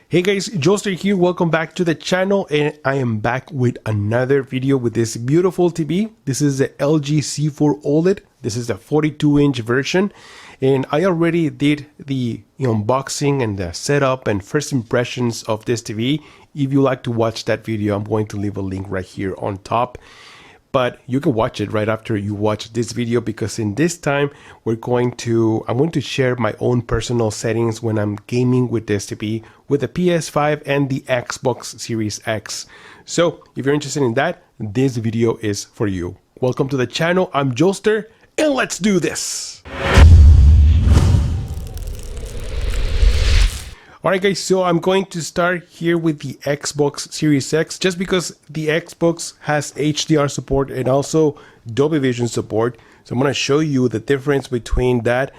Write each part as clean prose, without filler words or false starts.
Hey guys, Joester here, welcome back to the channel, and I am back with another video with this beautiful TV. This is the LG C4 Oled. This is the 42-inch version, and I already did the unboxing and the setup and first impressions of this TV. If you like to watch that video, I'm going to leave a link right here on top. But you can watch it right after you watch this video, because in this time I'm going to share my own personal settings when I'm gaming with this TV with the PS5 and the Xbox Series X. So if you're interested in that, this video is for you. Welcome to the channel. I'm Joester, and let's do this. Alright guys, so I'm going to start here with the Xbox Series X, just because the Xbox has HDR support and also Dolby Vision support. So I'm going to show you the difference between that,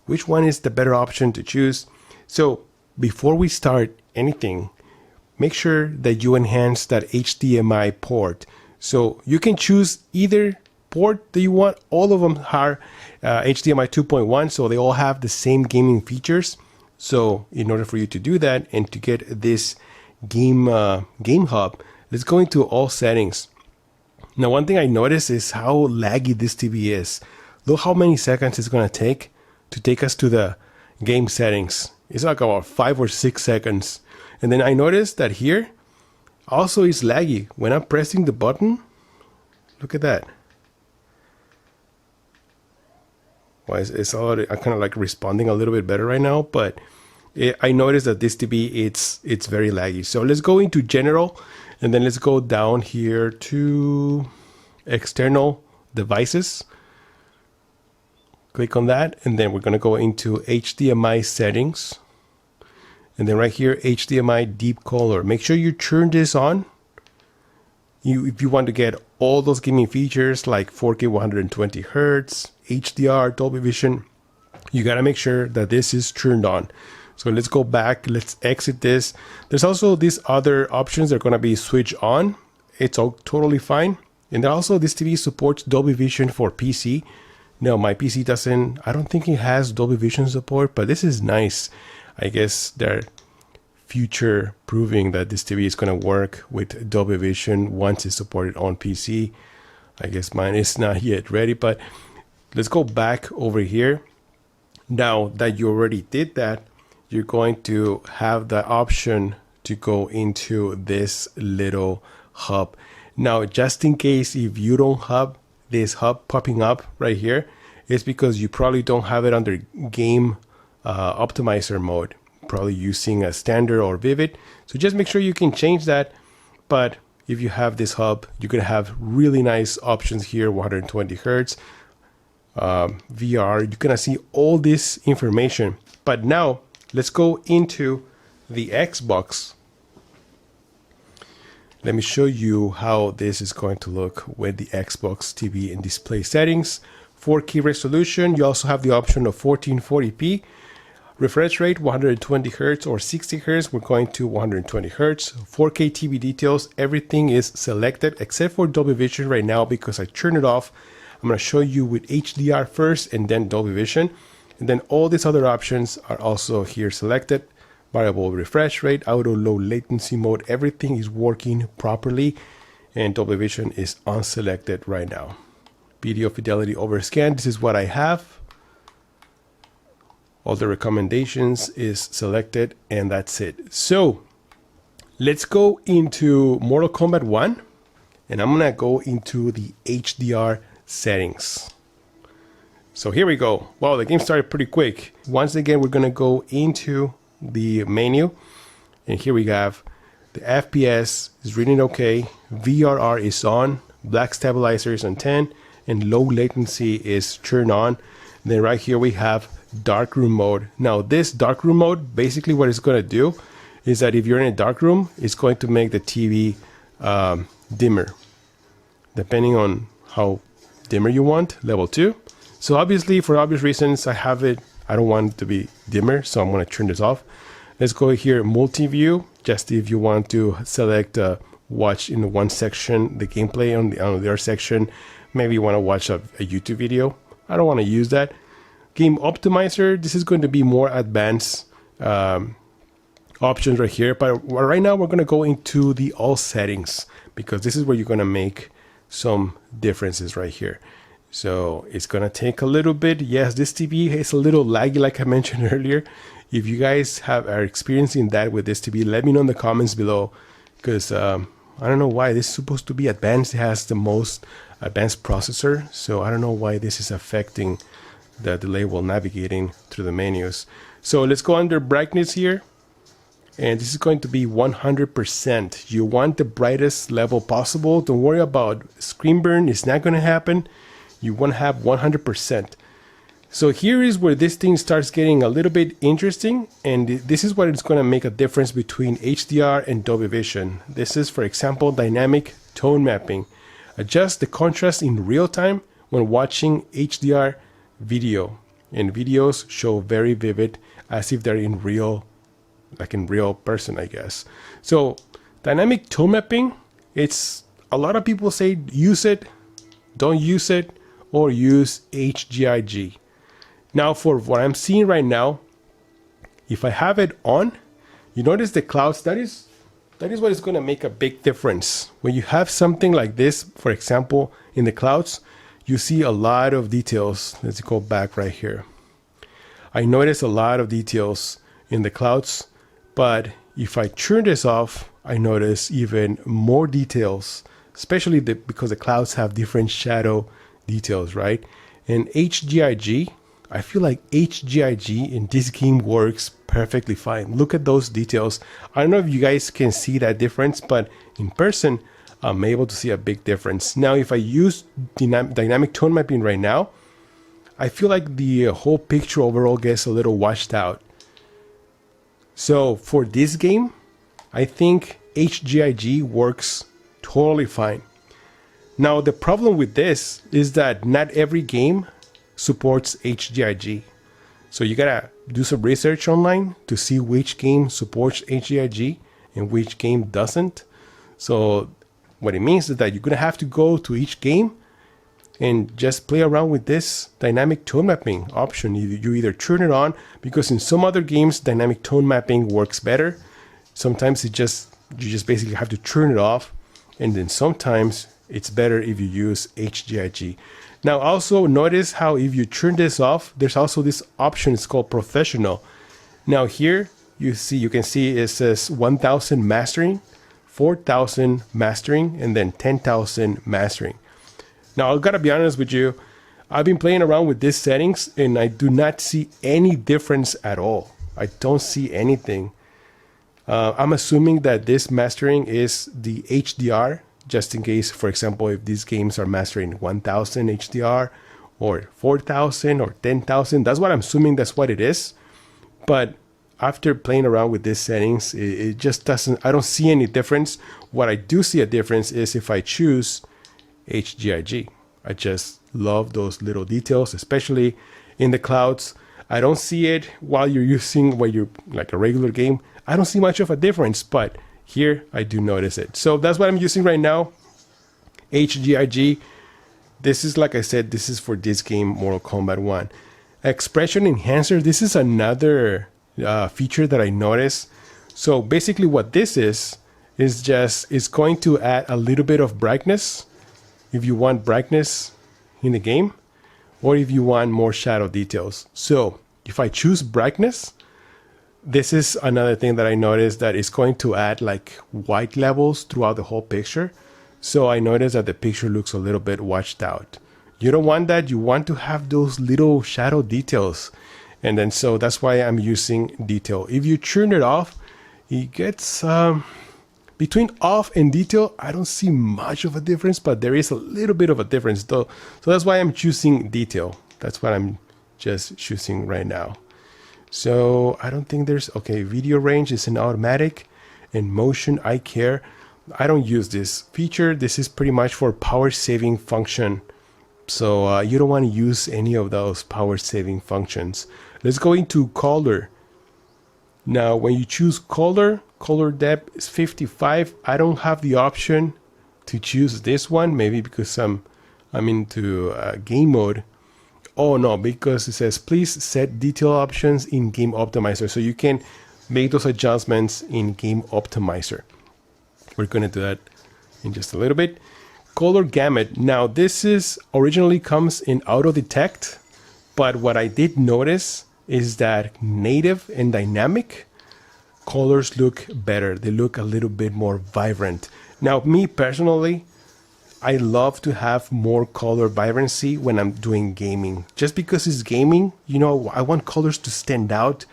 which one is the better option to choose. So before we start anything, make sure that you enhance that HDMI port. So you can choose either port that you want. All of them are HDMI 2.1, so they all have the same gaming features. So in order for you to do that and to get this game hub, let's go into all settings. Now, one thing I noticed is how laggy this TV is. Look how many seconds it's going to take us to the game settings. It's like about 5 or 6 seconds. And then I noticed that here also is laggy. When I'm pressing the button, look at that. Well, it's already, I'm kind of like responding a little bit better right now, but I noticed that this TV, it's very laggy. So let's go into general, and then let's go down here to external devices. Click on that, and then we're going to go into HDMI settings. And then right here, HDMI deep color. Make sure you turn this on. If you want to get all those gaming features like 4K 120 Hz, HDR, Dolby Vision, you got to make sure that this is turned on. So let's go back, let's exit this. There's also these other options that are going to be switched on. It's all totally fine. And then also this TV supports Dolby Vision for PC. No, my PC doesn't. I don't think it has Dolby Vision support, but this is nice. I guess they're future proving that this TV is going to work with Dolby Vision once it's supported on PC. I guess mine is not yet ready, but let's go back over here. Now that you already did that, you're going to have the option to go into this little hub. Now, just in case if you don't have this hub popping up right here, it's because you probably don't have it under game optimizer mode, probably using a standard or vivid. So just make sure you can change that. But if you have this hub, you're going to have really nice options here, 120 Hertz, VR. You're going to see all this information. But now let's go into the Xbox. Let me show you how this is going to look with the Xbox TV in display settings. 4K resolution. You also have the option of 1440p. Refresh rate 120 Hz or 60 Hz. We're going to 120 Hz. 4K TV details. Everything is selected except for Dolby Vision right now because I turned it off. I'm going to show you with HDR first and then Dolby Vision. And then all these other options are also here selected. Variable refresh rate, auto low latency mode. Everything is working properly. And Dolby Vision is unselected right now. Video fidelity overscan. This is what I have. All the recommendations is selected, and that's it. So let's go into Mortal Kombat 1, and I'm gonna go into the HDR settings. So here we go. Wow, the game started pretty quick. Once again, we're gonna go into the menu, and here we have the FPS is reading okay, VRR is on, black stabilizer is on 10, and low latency is turned on. And then right here we have darkroom mode. Now this darkroom mode, basically what it's going to do is that if you're in a dark room, it's going to make the TV dimmer, depending on how dimmer you want, level 2. So obviously, for obvious reasons, I don't want it to be dimmer, so I'm going to turn this off. Let's go here, multi-view, just if you want to select watch in one section the gameplay, on the other section maybe you want to watch a YouTube video. I don't want to use that. Game optimizer, this is going to be more advanced options right here. But right now we're going to go into the all settings, because this is where you're going to make some differences right here. So it's going to take a little bit. Yes, this TV is a little laggy, like I mentioned earlier. If you guys are experiencing that with this TV, let me know in the comments below, because I don't know why this is supposed to be advanced. It has the most advanced processor, so I don't know why this is affecting the delay while navigating through the menus. So let's go under brightness here, and this is going to be 100%. You want the brightest level possible. Don't worry about screen burn, it's not going to happen. You want to have 100%. So here is where this thing starts getting a little bit interesting, and this is what it's going to make a difference between HDR and Dolby Vision. This is, for example, dynamic tone mapping. Adjust the contrast in real time when watching HDR video, and videos show very vivid as if they're in real, like in real person, I guess. So dynamic tone mapping, it's a lot of people say use it, don't use it, or use HGiG. Now for what I'm seeing right now, if I have it on, you notice the clouds, that is what is going to make a big difference. When you have something like this, for example, in the clouds, you see a lot of details. Let's go back right here. I notice a lot of details in the clouds, but if I turn this off, I notice even more details, especially because the clouds have different shadow details, right? And HGiG, I feel like HGiG in this game works perfectly fine. Look at those details. I don't know if you guys can see that difference, but in person, I'm able to see a big difference. Now, if I use dynamic tone mapping right now, I feel like the whole picture overall gets a little washed out. So for this game, I think HGiG works totally fine. Now, the problem with this is that not every game supports HGiG. So you gotta do some research online to see which game supports HGiG and which game doesn't. So what it means is that you're gonna have to go to each game and just play around with this dynamic tone mapping option. You either turn it on, because in some other games dynamic tone mapping works better. Sometimes you just basically have to turn it off, and then sometimes it's better if you use HGiG. Now also notice how if you turn this off, there's also this option, it's called professional. Now here you can see it says 1000 mastering, 4000 mastering, and then 10,000 mastering. Now I gotta be honest with you, I've been playing around with these settings and I do not see any difference at all. I don't see anything. I'm assuming that this mastering is the HDR, just in case, for example, if these games are mastering 1000 HDR or 4000 or 10,000, that's what I'm assuming, that's what it is. But after playing around with these settings, it just doesn't, I don't see any difference. What I do see a difference is if I choose HGiG. I just love those little details, especially in the clouds. I don't see it while you're like a regular game. I don't see much of a difference, but here I do notice it. So that's what I'm using right now, HGiG. This is, like I said, this is for this game, Mortal Kombat 1. Expression enhancer, this is another feature that I noticed. So basically what this is it's going to add a little bit of brightness if you want brightness in the game, or if you want more shadow details. So if I choose brightness, this is another thing that I noticed, that it's going to add like white levels throughout the whole picture. So I noticed that the picture looks a little bit washed out. You don't want that. You want to have those little shadow details. And then so that's why I'm using detail. If you turn it off, it gets between off and detail, I don't see much of a difference, but there is a little bit of a difference though. So that's why I'm choosing detail. That's what I'm just choosing right now. So I don't think there's, okay, video range is an automatic, and motion eye care. I don't use this feature. This is pretty much for power saving function. So you don't want to use any of those power saving functions. Let's go into color. Now, when you choose color depth is 55. I don't have the option to choose this one, maybe because I'm into game mode. Oh no, because it says please set detail options in game optimizer. So you can make those adjustments in Game Optimizer. We're going to do that in just a little bit. Color gamut. Now this is originally comes in auto detect, but what I did notice is that native and dynamic colors look better. They look a little bit more vibrant. Now me personally, I love to have more color vibrancy when I'm doing gaming. Just because it's gaming, you know, I want colors to stand out,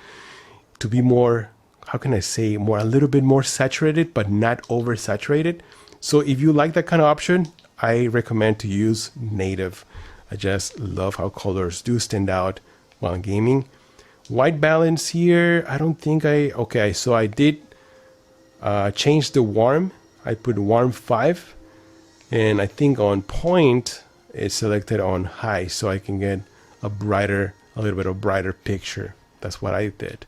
to be more, how can I say, more a little bit more saturated, but not oversaturated. So if you like that kind of option, I recommend to use native. I just love how colors do stand out while gaming. White balance here, I don't think okay, so I did change the warm. I put warm 5, and I think on point it's selected on high, so I can get a little bit of brighter picture. That's what I did.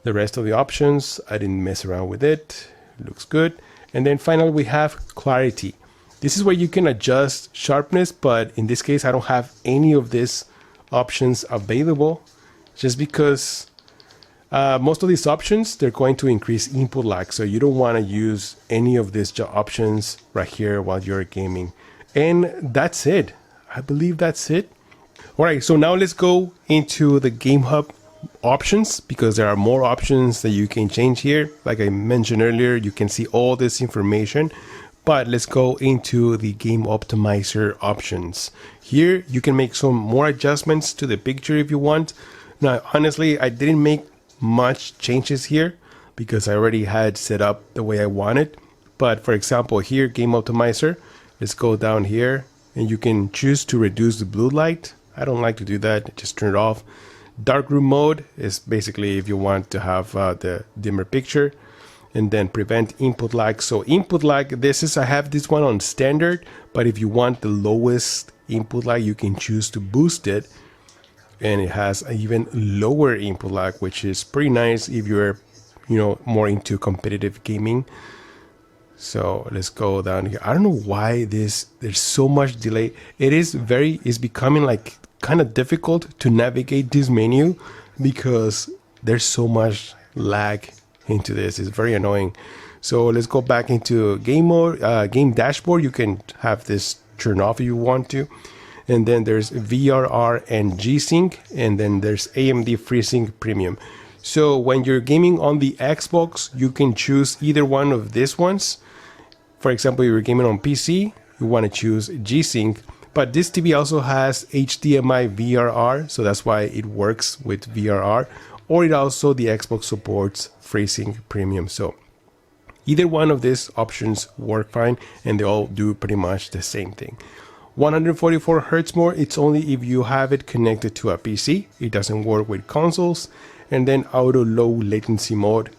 The rest of the options, I didn't mess around with it. It looks good. And then finally we have clarity. This is where you can adjust sharpness, but in this case I don't have any of these options available, just because most of these options, they're going to increase input lag, so you don't want to use any of these options right here while you're gaming. And that's it. I believe that's it. All right, so now let's go into the Game Hub options, because there are more options that you can change here. Like I mentioned earlier, you can see all this information, but let's go into the Game Optimizer options. Here you can make some more adjustments to the picture if you want. Now honestly, I didn't make much changes here because I already had set up the way I wanted. But for example, here, Game Optimizer, let's go down here and you can choose to reduce the blue light. I don't like to do that, just turn it off. Darkroom mode is basically if you want to have the dimmer picture, and then prevent input lag. So input lag, I have this one on standard, but if you want the lowest input lag, you can choose to boost it, and it has an even lower input lag, which is pretty nice if you're, you know, more into competitive gaming. So let's go down here. I don't know why there's so much delay. It's becoming like kind of difficult to navigate this menu because there's so much lag into this. It's very annoying. So let's go back into game mode, game dashboard. You can have this turn off if you want to. And then there's VRR and Gsync, and then there's AMD FreeSync Premium. So when you're gaming on the Xbox, you can choose either one of these ones. For example, if you're gaming on PC, you want to choose Gsync. But this TV also has HDMI VRR, so that's why it works with VRR. Or the Xbox supports FreeSync Premium. So either one of these options work fine, and they all do pretty much the same thing. 144 Hz mode, it's only if you have it connected to a PC. It doesn't work with consoles. And then auto low latency mode,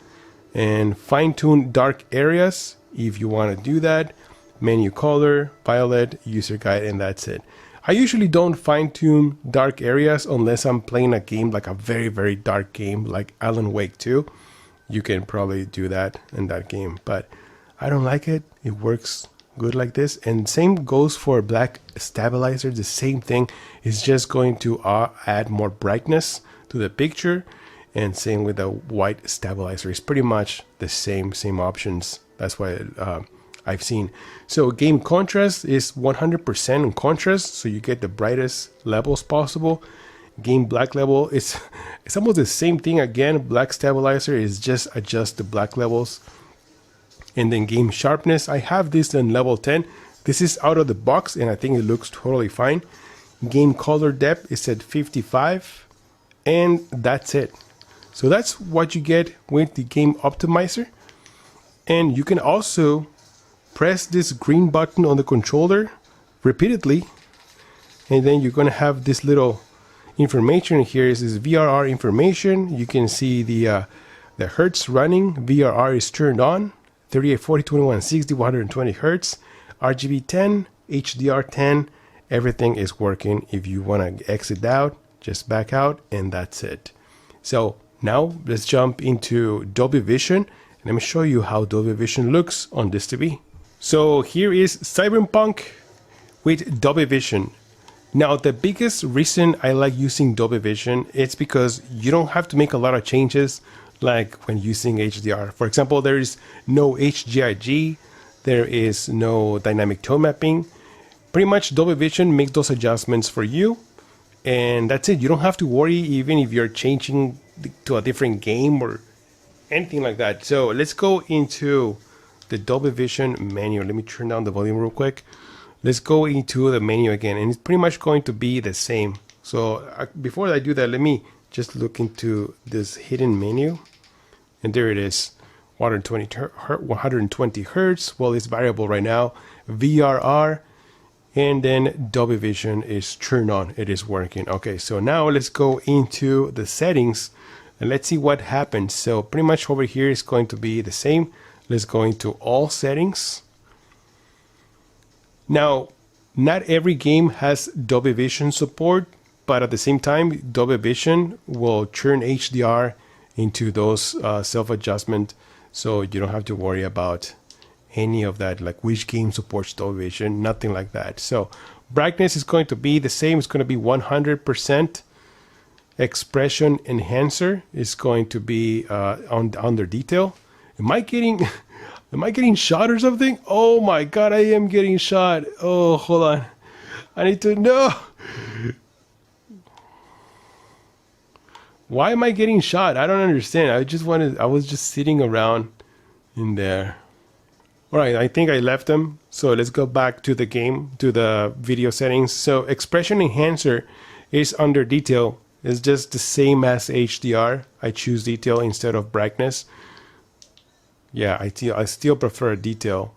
and fine tune dark areas if you want to do that. Menu color, violet, user guide, and that's it. I usually don't fine tune dark areas unless I'm playing a game like a very, very dark game like Alan Wake 2. You can probably do that in that game, but I don't like it. It works good like this. And same goes for black stabilizer. The same thing is just going to add more brightness to the picture. And same with the white stabilizer. It's pretty much the same options. That's why I've seen. So game contrast is 100% contrast, so you get the brightest levels possible. Game black level, it's almost the same thing again. Black stabilizer is just adjust the black levels. And then game sharpness, I have this in level 10. This is out of the box and I think it looks totally fine. Game color depth is at 55, and that's it. So that's what you get with the Game Optimizer. And you can also press this green button on the controller repeatedly, and then you're going to have this little information here. This is VRR information. You can see the hertz running. VRR is turned on, 38, 40, 21, 60, 120 hertz. RGB 10, HDR 10, everything is working. If you want to exit out, just back out, and that's it. So now let's jump into Dolby Vision, and let me show you how Dolby Vision looks on this TV. So here is Cyberpunk with Dolby Vision. Now the biggest reason I like using Dolby Vision is because you don't have to make a lot of changes like when using HDR. For example, there is no HGiG, there is no dynamic tone mapping. Pretty much Dolby Vision makes those adjustments for you, and that's it. You don't have to worry even if you're changing to a different game or anything like that. So let's go into the Dolby Vision menu. Let me turn down the volume real quick. Let's go into the menu again, and it's pretty much going to be the same. So before I do that, let me just look into this hidden menu, and there it is, 120 hertz. Well, it's variable right now. VRR, and then Dolby Vision is turned on. It is working. Okay, so now let's go into the settings and let's see what happens. So pretty much over here is going to be the same. Let's go into all settings. Now, not every game has Dolby Vision support, but at the same time, Dolby Vision will turn HDR into those self-adjustment, so you don't have to worry about any of that, like which game supports Dolby Vision, nothing like that. So brightness is going to be the same. It's going to be 100%. Expression enhancer is going to be under detail. Am I getting shot or something? Oh my god, I am getting shot. Oh, hold on. I need to know. Why am I getting shot? I don't understand. I was just sitting around in there. All right, I think I left them. So let's go back to the game, to the video settings. So expression enhancer is under detail. It's just the same as HDR. I choose detail instead of brightness. Yeah, I still prefer detail.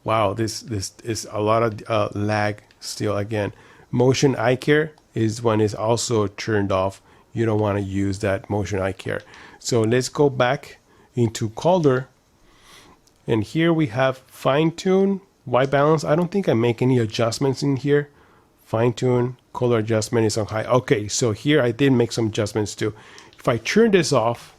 Wow, this is a lot of lag still again. Motion eye care is when it's also turned off. You don't want to use that motion eye care. So let's go back into color. And here we have fine tune, white balance. I don't think I make any adjustments in here. Fine tune, color adjustment is on high. Okay, so here I did make some adjustments too. If I turn this off,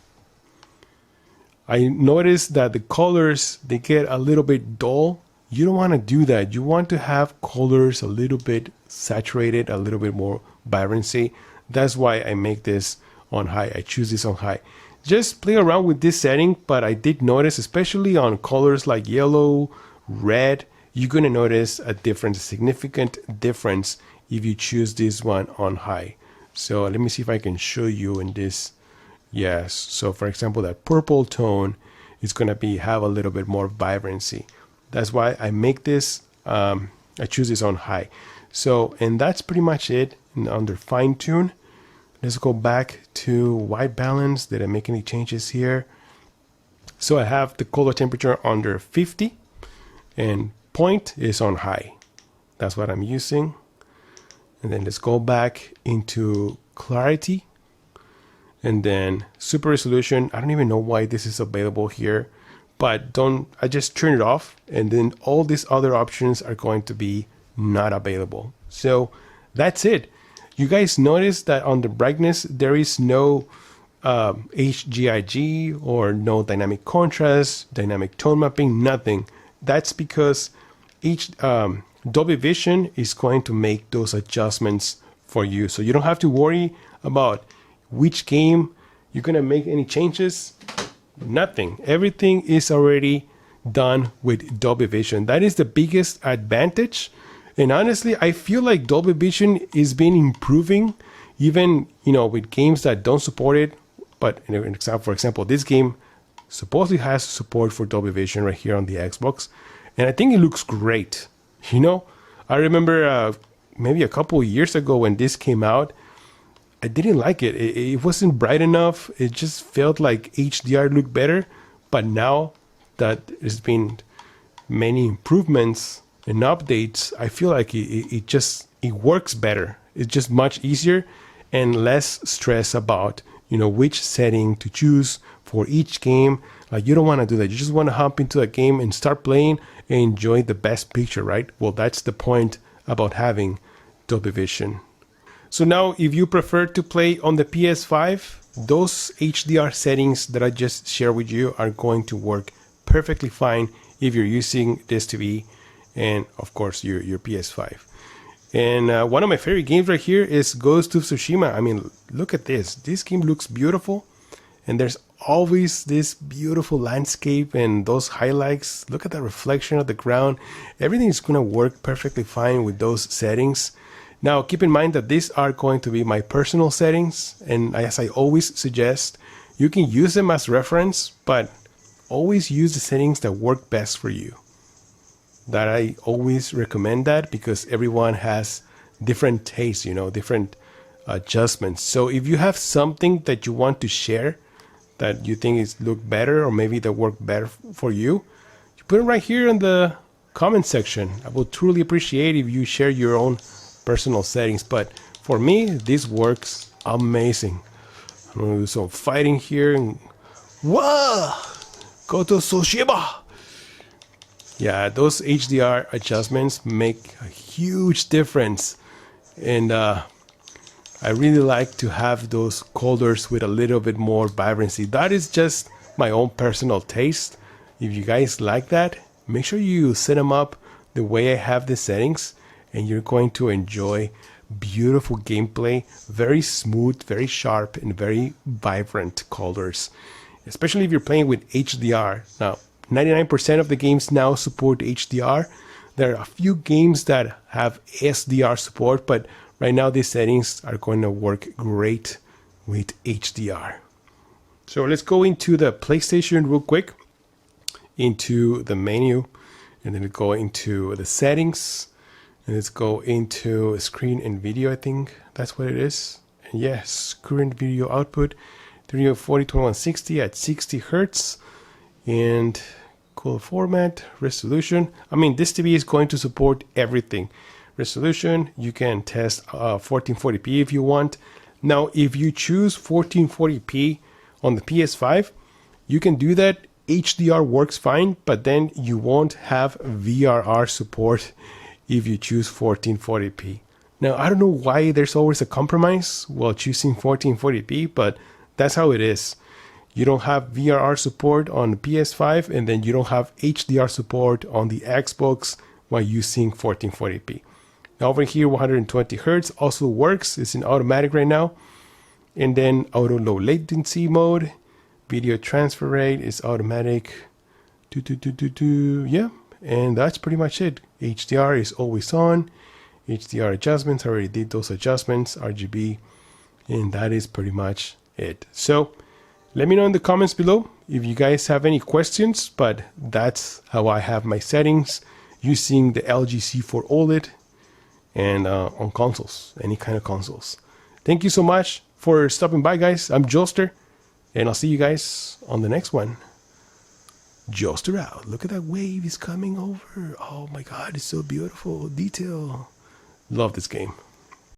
I notice that the colors, they get a little bit dull. You don't want to do that. You want to have colors a little bit saturated, a little bit more vibrancy. That's why I make this on high. I choose this on high. Just play around with this setting, but I did notice, especially on colors like yellow, red, you're going to notice a difference, a significant difference if you choose this one on high. So let me see if I can show you in this. Yes, so for example, that purple tone is going to have a little bit more vibrancy. That's why I make this, I choose this on high. So, and that's pretty much it. And under fine tune, let's go back to white balance. Did I make any changes here? So I have the color temperature under 50 and point is on high. That's what I'm using. And then let's go back into clarity. And then super resolution. I don't even know why this is available here, but I just turn it off, and then all these other options are going to be not available. So that's it. You guys notice that on the brightness, there is no HGiG or no dynamic contrast, dynamic tone mapping, nothing. That's because Dolby Vision is going to make those adjustments for you. So you don't have to worry about which game you're going to make any changes. Nothing. Everything is already done with Dolby Vision. That is the biggest advantage. And honestly, I feel like Dolby Vision is been improving, even with games that don't support it. But for example, this game supposedly has support for Dolby Vision right here on the Xbox, and I think it looks great. I remember maybe a couple of years ago when this came out, I didn't like it. It wasn't bright enough. It just felt like HDR looked better. But now that there's been many improvements and updates, I feel like it works better. It's just much easier and less stress about which setting to choose for each game. Like, you don't want to do that. You just want to hop into a game and start playing and enjoy the best picture, right? Well, that's the point about having Dolby Vision. So now, if you prefer to play on the PS5, those HDR settings that I just shared with you are going to work perfectly fine if you're using this TV and, of course, your PS5. And one of my favorite games right here is Ghost of Tsushima. I mean, look at this. This game looks beautiful. and there's always this beautiful landscape and those highlights. Look at the reflection of the ground. Everything is going to work perfectly fine with those settings. Now keep in mind that these are going to be my personal settings, and as I always suggest, you can use them as reference, but always use the settings that work best for you. That I always recommend that, because everyone has different tastes, you know, different adjustments. So if you have something that you want to share that you think is look better, or maybe that work better for you, you put it right here in the comment section. I will truly appreciate if you share your own personal settings, but for me this works amazing. I'm gonna do some fighting here, and whoa, go to Toshiba. Yeah, those HDR adjustments make a huge difference, and I really like to have those colors with a little bit more vibrancy. That is just my own personal taste. If you guys like that, make sure you set them up the way I have the settings, and you're going to enjoy beautiful gameplay, very smooth, very sharp, and very vibrant colors, especially if you're playing with HDR. Now 99% of the games now support HDR. There are a few games that have SDR support, but right now these settings are going to work great with HDR. So let's go into the PlayStation real quick, into the menu, and then go into the settings, and let's go into screen and video. I think that's what it is. And yes, current video output 3040x2160 at 60 Hertz. And color format, resolution. I mean, this TV is going to support everything. Resolution, you can test 1440p if you want. Now, if you choose 1440p on the PS5, you can do that. HDR works fine, but then you won't have VRR support if you choose 1440p. Now, I don't know why there's always a compromise while choosing 1440p, but that's how it is. You don't have VRR support on the PS5, and then you don't have HDR support on the Xbox while using 1440p. Now over here, 120 Hertz also works. It's in automatic right now. And then auto low latency mode. Video transfer rate is automatic. Yeah, and that's pretty much it. HDR is always on. HDR adjustments, I already did those adjustments. RGB, and that is pretty much it. So let me know in the comments below if you guys have any questions, but that's how I have my settings using the LG C4 Oled and on consoles, any kind of consoles. Thank you so much for stopping by, guys. I'm Joester, and I'll see you guys on the next one. Joester out. Look at that wave is coming over. Oh my God, it's so beautiful. Detail. Love this game.